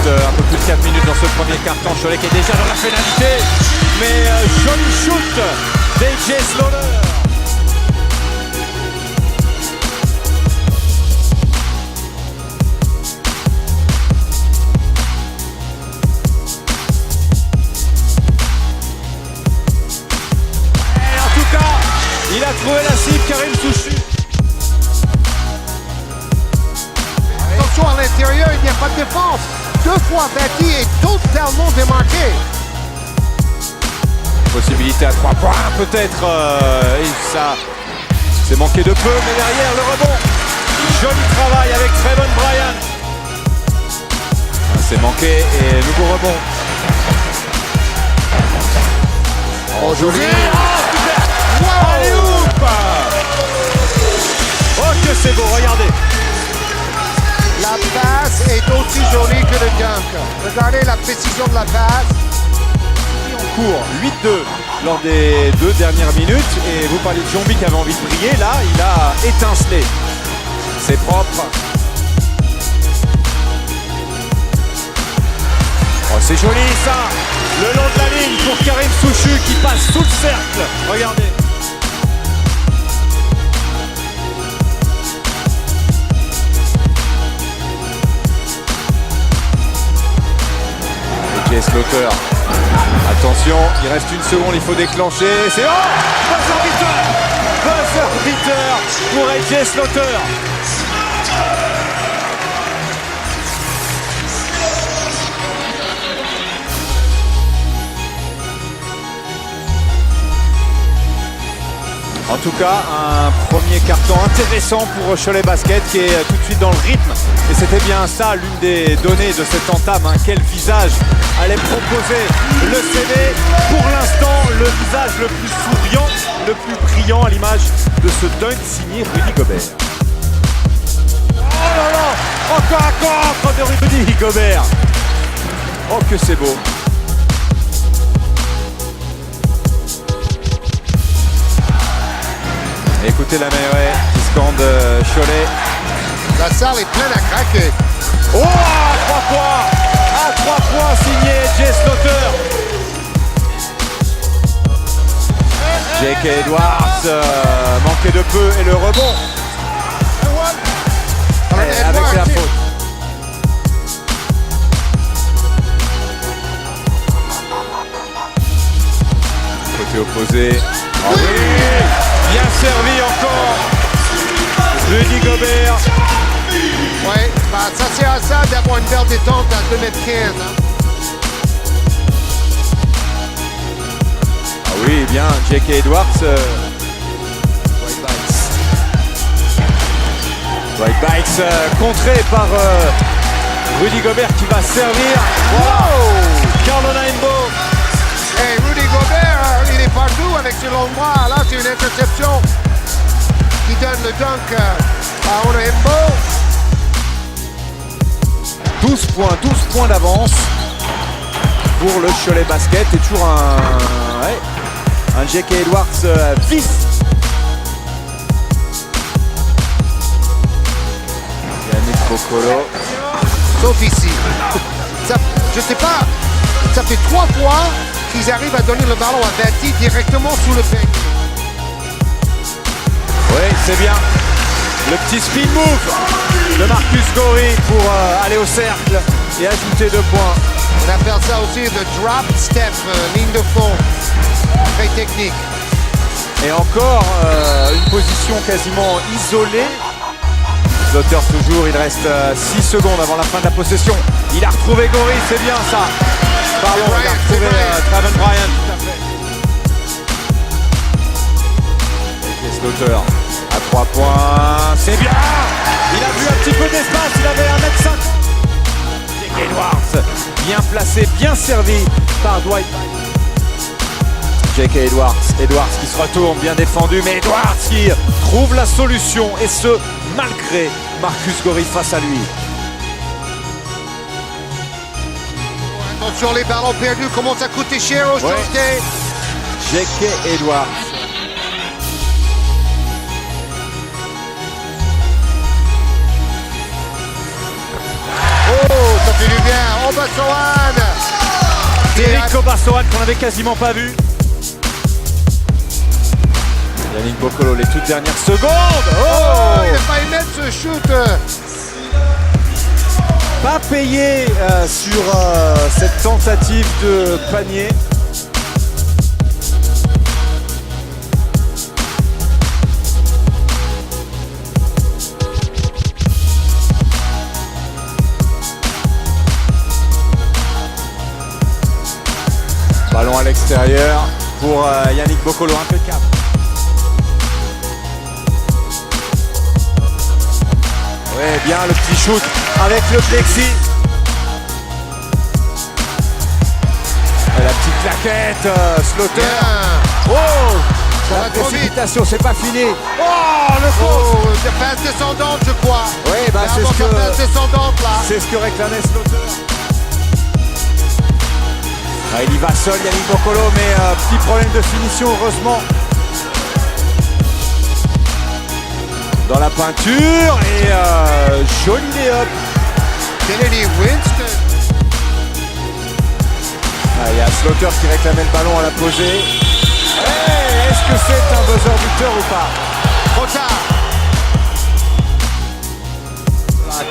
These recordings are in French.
reste un peu plus de 4 minutes dans ce premier carton. Cholet qui est déjà dans la pénalité. Mais joli shoot d'AJ Slaughter. Il a trouvé la cible, Karim Souchu. Attention à l'intérieur, il n'y a pas de défense. 2 fois Batty est totalement démarqué. Possibilité à 3 points peut-être. Et ça c'est manqué de peu, mais derrière le rebond. Joli travail avec Trevon Bryant. C'est manqué et nouveau rebond. Oh joli. Allez-oop! Oh que c'est beau, regardez. La passe est aussi jolie que le dunk. Regardez la précision de la passe. En cours 8-2 lors des 2 dernières minutes. Et vous parlez de Jean-Bi qui avait envie de briller. Là, il a étincelé. C'est propre. Oh, c'est joli ça. Le long de la ligne pour Karim Souchu qui passe sous le cercle. Regardez. AJ Slaughter. Attention, il reste 1 seconde, il faut déclencher. C'est buzzer beater. Buzzer beater pour AJ Slaughter. En tout cas, un premier carton intéressant pour Cholet Basket qui est tout de suite dans le rythme. Et c'était bien ça, l'une des données de cette entame. Quel visage allait proposer le CD. Pour l'instant, le visage le plus souriant, le plus brillant à l'image de ce dunk signé Rudy Gobert. Oh là là, encore un contre de Rudy Gobert. Oh que c'est beau. Écoutez la mêlée qui scande Cholet. La salle est pleine à craquer. Oh, à 3 points. À 3 points signé AJ Slaughter. J.K. Edwards manqué de peu et le rebond. Et avec la faute. Côté opposé. Oh oui. Bien servi encore. Rudy Gobert. Ouais, bah ça sert à ça d'avoir une belle détente à 2,15 m. Ah oui, bien, J.K. Edwards. White Bites contré par Rudy Gobert qui va servir. Wow! Carolina Embo. Hey, Rudy Gobert, il est partout avec ses longs bras. Là, c'est une interception qui donne le dunk à Embo. 12 points d'avance pour le Cholet Basket. Et toujours un J.K. Edwards vif. Yannick Bocolo. Sauf ici. Ça, je sais pas, ça fait 3 fois qu'ils arrivent à donner le ballon à Batty directement sous le peigne. Oui, c'est bien. Le petit spin move de Marcus Gorry pour aller au cercle et ajouter 2 points. On appelle ça aussi le drop step, ligne de fond. Très technique. Et encore une position quasiment isolée. Slaughter toujours, il reste 6 secondes avant la fin de la possession. Il a retrouvé Gorry, c'est bien ça. Pardon, il a retrouvé Trevon Bryant. Et Slaughter à 3 points, c'est bien. Il a vu un petit peu d'espace, il avait 1,50 m. J.K. Edwards, bien placé, bien servi par Dwight. J.K. Edwards qui se retourne, bien défendu, mais Edwards qui trouve la solution, et ce, malgré Marcus Gorry face à lui. Attention, les ballons perdus commencent à coûter cher au Cholet. J.K. Edwards. Oh, ça fait du bien. Oh, Nico Bassoane qu'on avait quasiment pas vu. Yannick Boccolo, les toutes dernières secondes. Oh, il a failli mettre ce shoot. Pas payé sur cette tentative de panier. Ballon à l'extérieur pour Yannick Boccolo, impeccable. Ouais, bien le petit shoot avec le plexi. Et la petite claquette, Slaughter. Bien. Oh, Ça la va trop vite. précipitation, c'est pas fini. Oh, le poste. Oh, de passe descendante, je crois. Oui, bah C'est passe descendante là. c'est ce que réclamait Slaughter. Ah, il y va seul, Yannick Boccolo, mais petit problème de finition, heureusement. Dans la peinture et joli lay-up. Kennedy Winston. Ah, il y a Slaughter qui réclamait le ballon à la posée. Hey, est-ce que c'est un buzzer buteur ou pas? Trop tard.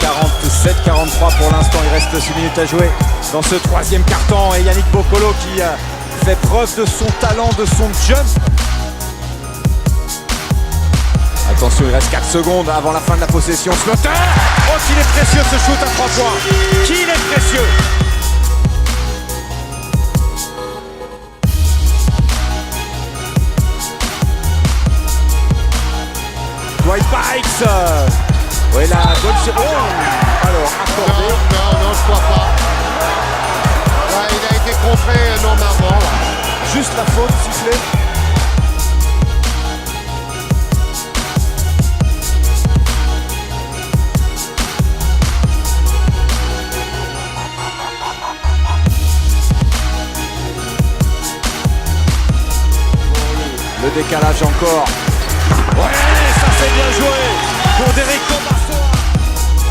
47-43 pour l'instant, il reste 6 minutes à jouer dans ce troisième quart-temps. Et Yannick Boccolo qui fait preuve de son talent, de son jump. Attention, il reste 4 secondes avant la fin de la possession. Slaughter! Oh, qu'il est précieux ce shoot à 3 points! Qu'il est précieux! Dwight Pikes! Oui, la bonne série. Oh! Alors, accordé. Non, je crois pas. Là, il a été contré normalement. Là. Juste la faute sifflée. Le décalage encore. Ouais, ça c'est bien joué pour Derrick Bassoane.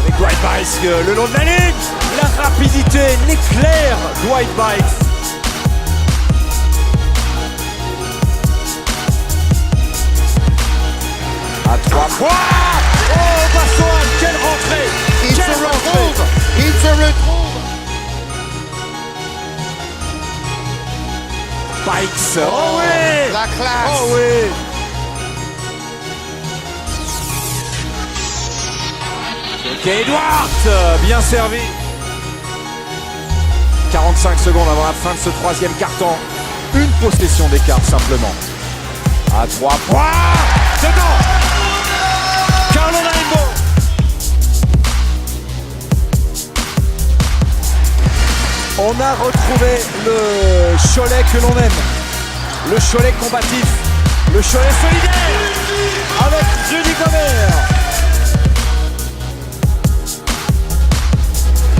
Avec Dwight Pikes le long de la ligne. La rapidité, l'éclair Dwight Pikes. À 3 points. Oh, Bassoane, quelle rentrée. Il se retrouve. Il se retrouve. Pikes. Oh oui. La classe. Oh oui. J.K. Edwards, bien servi. 45 secondes avant la fin de ce troisième quart-temps. Une possession d'écart simplement. À 3 points. Dedans. Carolina Rainbow. On a retrouvé le Cholet que l'on aime. Le Cholet combatif. Le Cholet solidaire. Avec Rudy Gobert.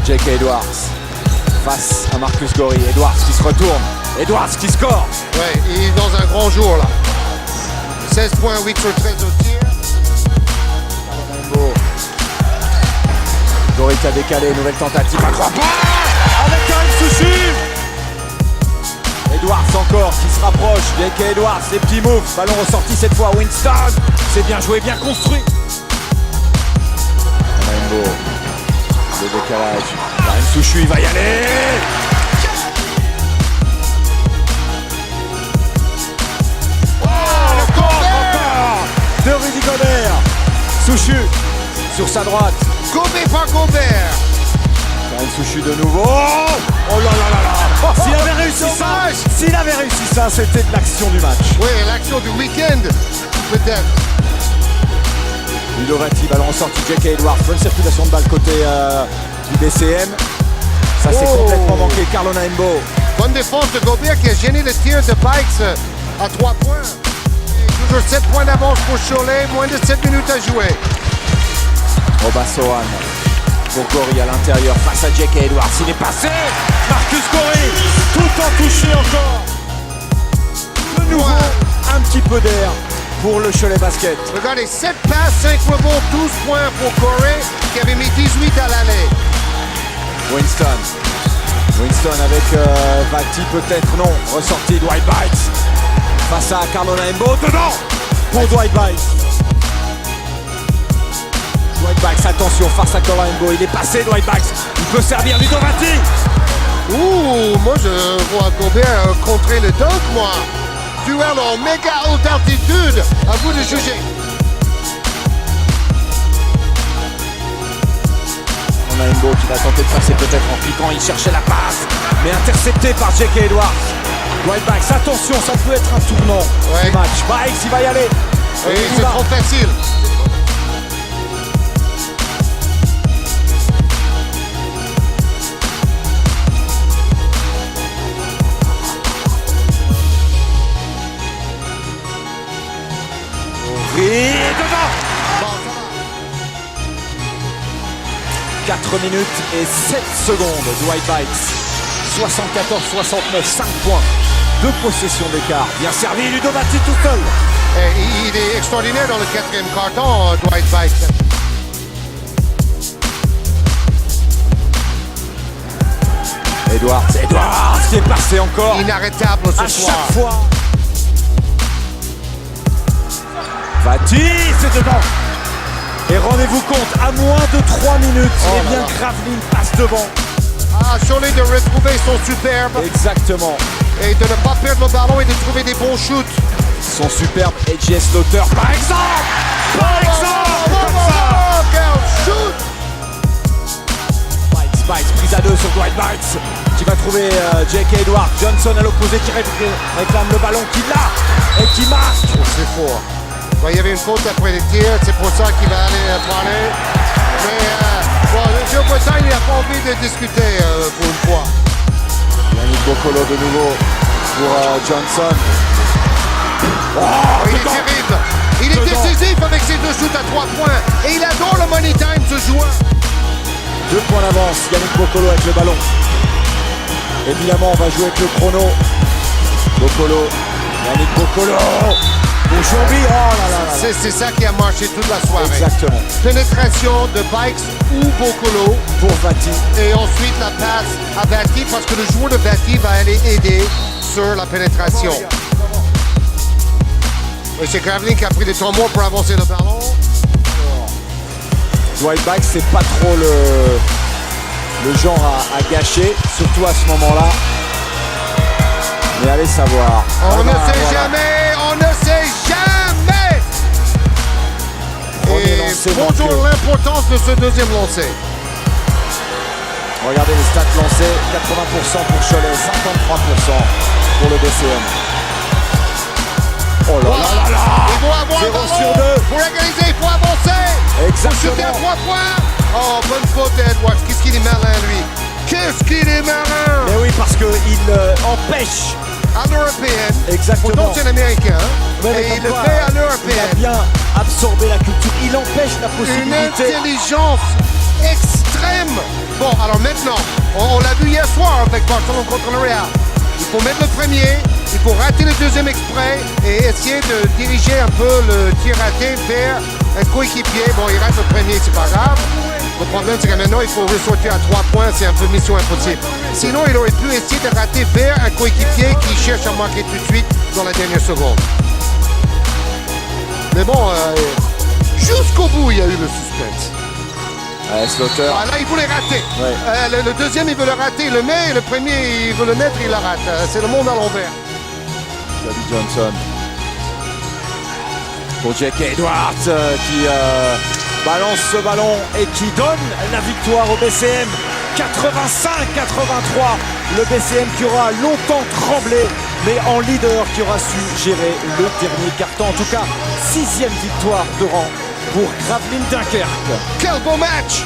J.K. Edwards face à Marcus Gorry. Edwards qui se retourne. Edwards qui score. Ouais, il est dans un grand jour là. 16 points, 8 sur 13 au tir. Gorry qui a décalé. Nouvelle tentative à 3 points. Avec Karim Souchu. Edwards encore qui se rapproche. J.K. Edwards, les petits moves. Ballon ressorti cette fois. Winston. C'est bien joué, bien construit. Rainbow. Le décalage. Karim Souchu, il va y aller. Oh, le corps encore de Rudy Gobert. Souchu sur sa droite. Gobert par Gobert. Karim Souchu de nouveau. Oh là là là là. S'il avait réussi ça, c'était de l'action du match. Oui, l'action du week-end, peut-être. Ludovati, ballon ressorti, J.K. Edwards, bonne circulation de balle côté du BCM. Ça c'est complètement manqué, Carolina Rainbow. Bonne défense de Gobert qui a gêné le tir de Pikes à 3 points. Et toujours 7 points d'avance pour Cholet, moins de 7 minutes à jouer. Bassoane pour Gorry à l'intérieur face à J.K. Edwards. Il est passé. Marcus Gorry, tout en touché encore. De nouveau, un petit peu d'air pour le Cholet Basket. Regardez, 7 passes, 5 rebonds, 12 points pour Corey qui avait mis 18 à l'aller. Winston. Winston avec Vati, peut-être non. Ressorti Dwight Buycks face à Carlo Laimbeau. Dedans pour Dwight Buycks. Dwight Buycks, attention, face à Carlo Laimbeau. Il est passé, Dwight Buycks. Il peut servir Ludo Vati. Ouh, moi je vois Gobert contrer le dunk, moi. Duel en méga haute altitude. À vous de juger. On a Laimbeau qui va tenter de passer peut-être en piquant. Il cherchait la passe, mais intercepté par J.K. Edwards. Dwight Buycks, attention, ça peut être un tournant du match. Buycks, il va y aller. Et c'est trop facile. Et dedans. 4 minutes et 7 secondes. Dwight Buycks, 74-69, 5 points, 2 possessions d'écart. Bien servi, Ludo Vati tout seul. Et il est extraordinaire dans le quatrième carton, Dwight Buycks. Edwards qui est passé encore. Inarrêtable ce à soir. chaque fois. Vati, c'est dedans. Et rendez-vous compte, à moins de 3 minutes, eh bien Gravlin passe devant. Ah, Cholet de retrouver son superbe. Exactement. Et de ne pas perdre le ballon et de trouver des bons shoots. Son superbe AJ Slaughter, par exemple. Par exemple, comme ça. Quel shoot. Buycks, prise à 2 sur Dwight Buycks, qui va trouver J.K. Edwards. Johnson à l'opposé qui réclame le ballon, qui l'a et qui marque. C'est fort. Bon, il y avait une faute après les tirs, c'est pour ça qu'il va aller parler. Mais bon, Joe Bretagne, il n'a pas envie de discuter pour une fois. Yannick Bokolo de nouveau pour Johnson. Oh, il est terrible. Il est décisif avec ses 2 shoots à 3 points. Et il adore le money time, ce joueur. 2 points d'avance, Yannick Bokolo avec le ballon. Évidemment, on va jouer avec le chrono. Bokolo, Yannick Bokolo. Aujourd'hui, oh là là. C'est ça qui a marché toute la soirée. Exactement. Pénétration de Buycks ou Bokolo. Pour Vati. Et ensuite la passe à Vati parce que le joueur de Vati va aller aider sur la pénétration. Et c'est Gravlin qui a pris des temps morts pour avancer le ballon. Dwight Buycks, c'est pas trop le genre à gâcher, surtout à ce moment-là. Mais allez savoir. On ne sait jamais, on ne sait jamais. Et bonjour l'importance de ce deuxième lancé. Regardez les stats lancés, 80% pour Cholet, 53% pour le BCM. Oh là là là là. Il faut avoir 0 un ballon sur 2. pour égaliser, il faut avancer. Exactement. Faut shooter à 3 points. Oh, bonne faute d'Edwards. Qu'est-ce qu'il est malin, lui. Qu'est-ce qu'il est malin. Mais oui, parce qu'il empêche. À l'européenne. Exactement. Pourtant, c'est l'américain. Mais Et il le fait à il l'européenne. a bien absorbé la culture. Il empêche la Une possibilité. intelligence extrême. Bon, alors maintenant, on l'a vu hier soir avec Barcelone contre le Real. Il faut mettre le premier, il faut rater le deuxième exprès et essayer de diriger un peu le tir raté vers un coéquipier. Bon, il rate le premier, c'est pas grave. Le problème, c'est que maintenant, il faut ressortir à 3 points, c'est un peu mission impossible. Sinon, il aurait pu essayer de rater vers un coéquipier qui cherche à marquer tout de suite dans la dernière seconde. Mais bon, jusqu'au bout, il y a eu le suspense. Slaughter. Ah, là, il voulait rater. Ouais. Le deuxième, il veut le rater, il le met. Et le premier, il veut le mettre, il le rate. C'est le monde à l'envers. David Johnson. Pour J.K. Edwards qui balance ce ballon et qui donne la victoire au BCM. 85-83. Le BCM qui aura longtemps tremblé, mais en leader qui aura su gérer le dernier quart-temps. En tout cas, 6e victoire de rang pour Gravlin Dunkerque. Quel beau match!